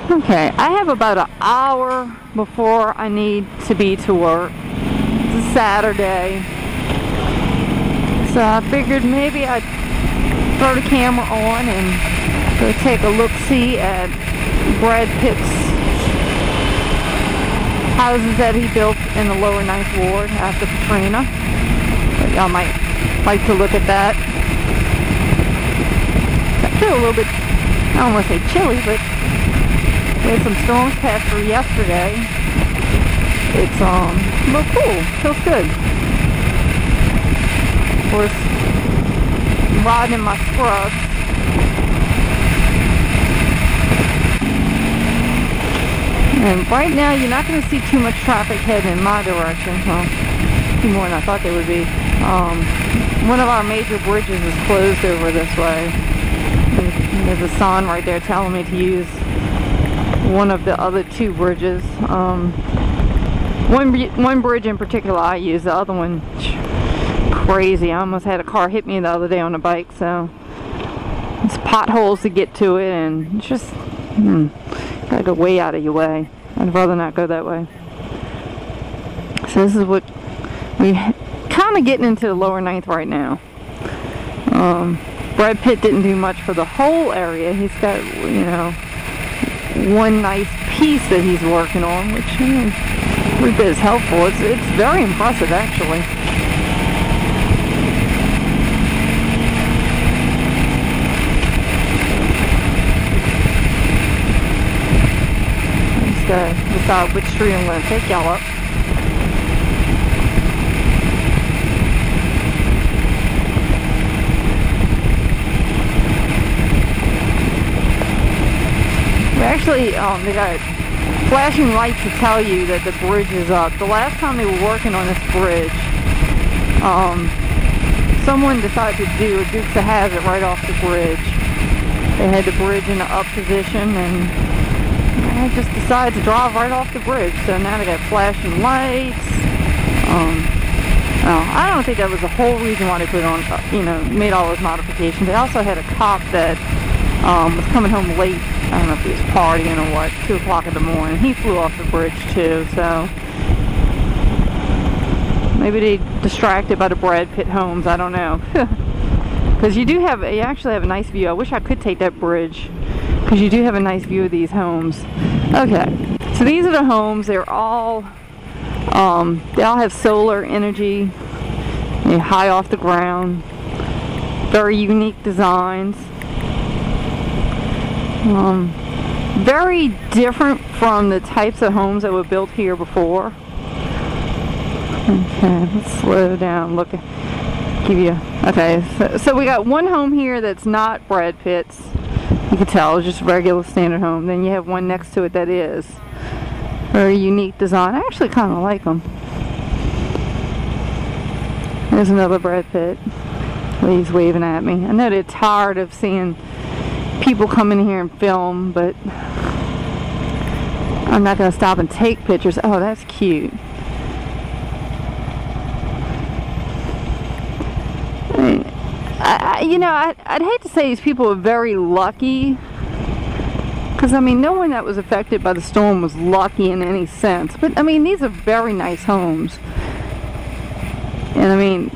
Okay, I have about an hour before I need to be to work. It's a Saturday. So I figured maybe I'd throw the camera on and go take a look-see at Brad Pitt's houses that he built in the lower 9th Ward after Katrina. But y'all might like to look at that. I feel a little bit, I don't want to say chilly, but we had some storms pass through yesterday. It's a little cool. Feels good. Of course, I'm riding in my scrubs. And right now, you're not going to see too much traffic heading in my direction. Well, a few more than I thought they would be. One of our major bridges is closed over this way. There's a sign right there telling me to use one of the other two bridges. One bridge in particular I use, the other one, crazy. I almost had a car hit me the other day on a bike, so it's potholes to get to it, and it's just, gotta go way out of your way. I'd rather not go that way. So this is what we kind of getting into the lower 9th right now. Brad Pitt didn't do much for the whole area. He's got, you know, one nice piece that he's working on, which every bit is helpful. It's very impressive, actually. I'm just gonna decide which street I'm going to take y'all up. Actually, they got flashing lights to tell you that the bridge is up. The last time they were working on this bridge, someone decided to do a Dukes of Hazzard right off the bridge. They had the bridge in the up position, and I just decided to drive right off the bridge. So now they got flashing lights. I don't think that was the whole reason why they put on, you know, made all those modifications. They also had a cop that was coming home late. I don't know if he was partying or what, 2 o'clock in the morning. He flew off the bridge too, so maybe they distracted by the Brad Pitt homes, I don't know. Because you actually have a nice view. I wish I could take that bridge, because you do have a nice view of these homes. Okay, so these are the homes. They're all, they all have solar energy, high off the ground, very unique designs. Very different from the types of homes that were built here before. Okay, let's slow down. Look, give you. Okay, so we got one home here that's not Brad Pitt's. You can tell, it's just a regular standard home. Then you have one next to it that is. Very unique design. I actually kind of like them. There's another Brad Pitt. He's waving at me. I know they're tired of seeing people come in here and film, but I'm not going to stop and take pictures. Oh, that's cute. I'd hate to say these people are very lucky, because I mean, no one that was affected by the storm was lucky in any sense, but I mean, these are very nice homes, and I mean,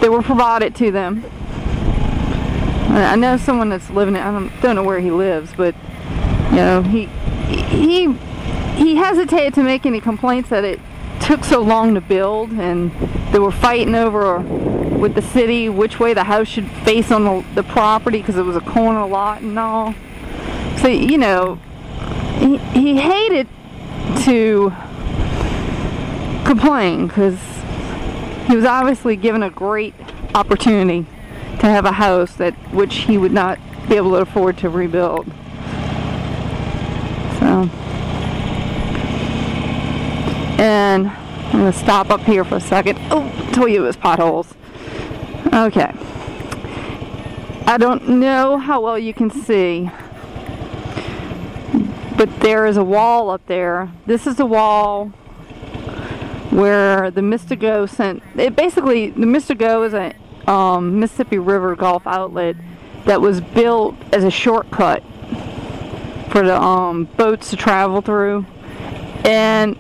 they were provided to them. I know someone that's living in, I don't know where he lives, but you know, he hesitated to make any complaints that it took so long to build, and they were fighting over with the city which way the house should face on the property, because it was a corner lot and all. So, you know, he hated to complain, because he was obviously given a great opportunity to have a house that which he would not be able to afford to rebuild. So, and I'm going to stop up here for a second. Oh, I told you it was potholes. Okay. I don't know how well you can see, but there is a wall up there. This is the wall where the Mr. Go sent, basically the Mr. Go is a Mississippi River Gulf outlet that was built as a shortcut for the boats to travel through. And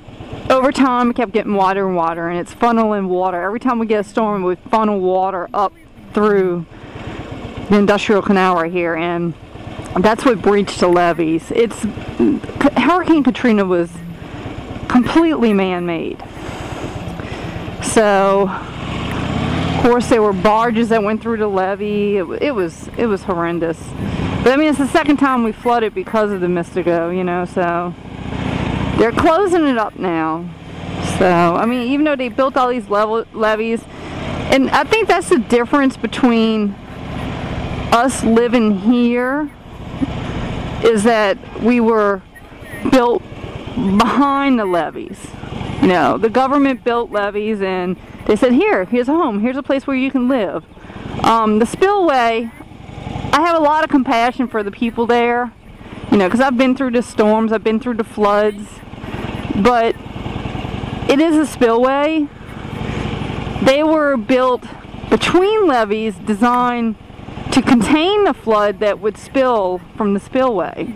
over time, it kept getting wider and wider, and it's funneling water. Every time we get a storm, we funnel water up through the industrial canal right here, and that's what breached the levees. Hurricane Katrina was completely man-made. So, of course, there were barges that went through the levee. It was horrendous. But I mean, it's the second time we flooded because of the Mystico, you know. So they're closing it up now. So I mean, even though they built all these levees, and I think that's the difference between us living here, is that we were built behind the levees. You know, the government built levees and they said, here's a home, here's a place where you can live. The spillway, I have a lot of compassion for the people there, you know, because I've been through the storms, I've been through the floods, but it is a spillway. They were built between levees designed to contain the flood that would spill from the spillway.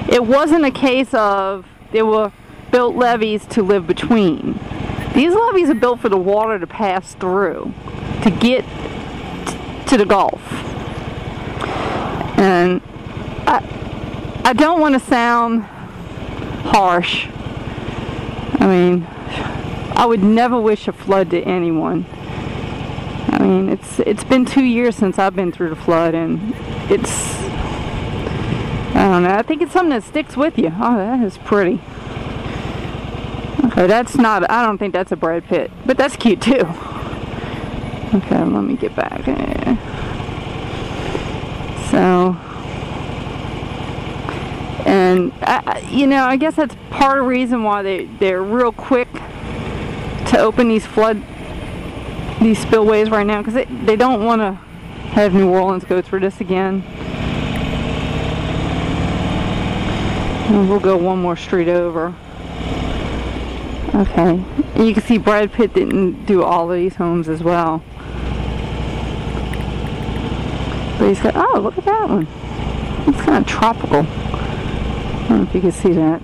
It wasn't a case of they were built levees to live between. These levees are built for the water to pass through to get to the Gulf. And I don't want to sound harsh. I mean, I would never wish a flood to anyone. I mean, it's been 2 years since I've been through the flood, and I don't know, I think it's something that sticks with you. Oh, that is pretty. Okay, that's not, I don't think that's a Brad Pitt, but that's cute too. Okay, let me get back. So, and you know, I guess that's part of the reason why they're real quick to open these spillways right now, because they don't want to have New Orleans go through this again. And we'll go one more street over. Okay, and you can see Brad Pitt didn't do all of these homes as well. But he's got, oh, look at that one. It's kind of tropical. I don't know if you can see that.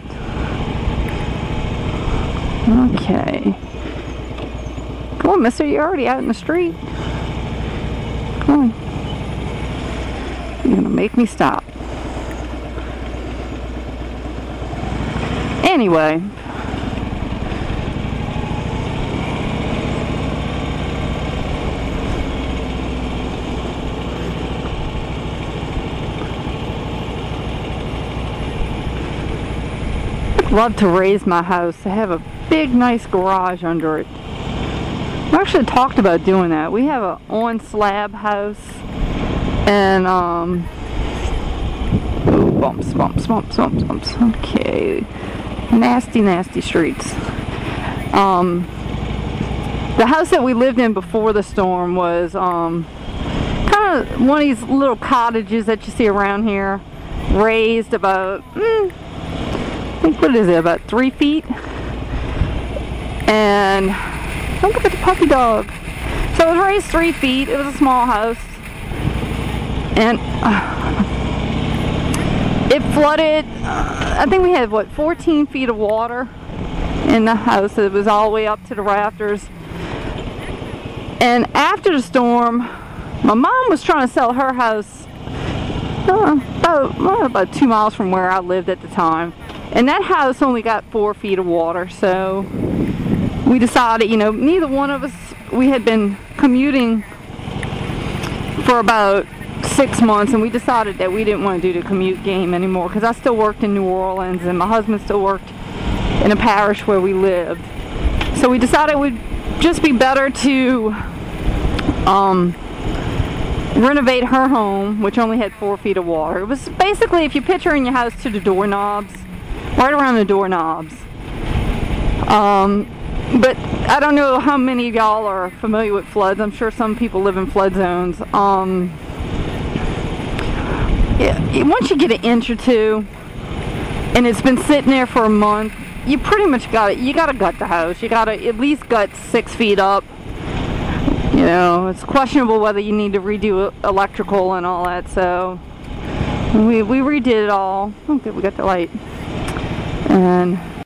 Okay. Come on, mister, you're already out in the street. Come on. You're gonna make me stop. Anyway. I'd love to raise my house to have a big, nice garage under it. We actually talked about doing that. We have an on-slab house, and oh, bumps. Okay, nasty streets. The house that we lived in before the storm was kind of one of these little cottages that you see around here, raised about, I think, what is it, about 3 feet? And don't look at the puppy dog. So it was raised 3 feet. It was a small house, and it flooded. I think we had, what, 14 feet of water in the house. It was all the way up to the rafters. And after the storm, my mom was trying to sell her house about 2 miles from where I lived at the time. And that house only got 4 feet of water. So we decided, you know, neither one of us, we had been commuting for about 6 months, and we decided that we didn't want to do the commute game anymore, because I still worked in New Orleans and my husband still worked in a parish where we lived. So we decided it would just be better to renovate her home, which only had 4 feet of water. It was basically, if you picture in your house, to the doorknobs, right around the doorknobs. But I don't know how many of y'all are familiar with floods. I'm sure some people live in flood zones. Yeah, once you get an inch or two, and it's been sitting there for a month, you pretty much got it. You got to gut the house. You got to at least gut 6 feet up. You know, it's questionable whether you need to redo electrical and all that. So And we redid it all. Okay, we got the light. And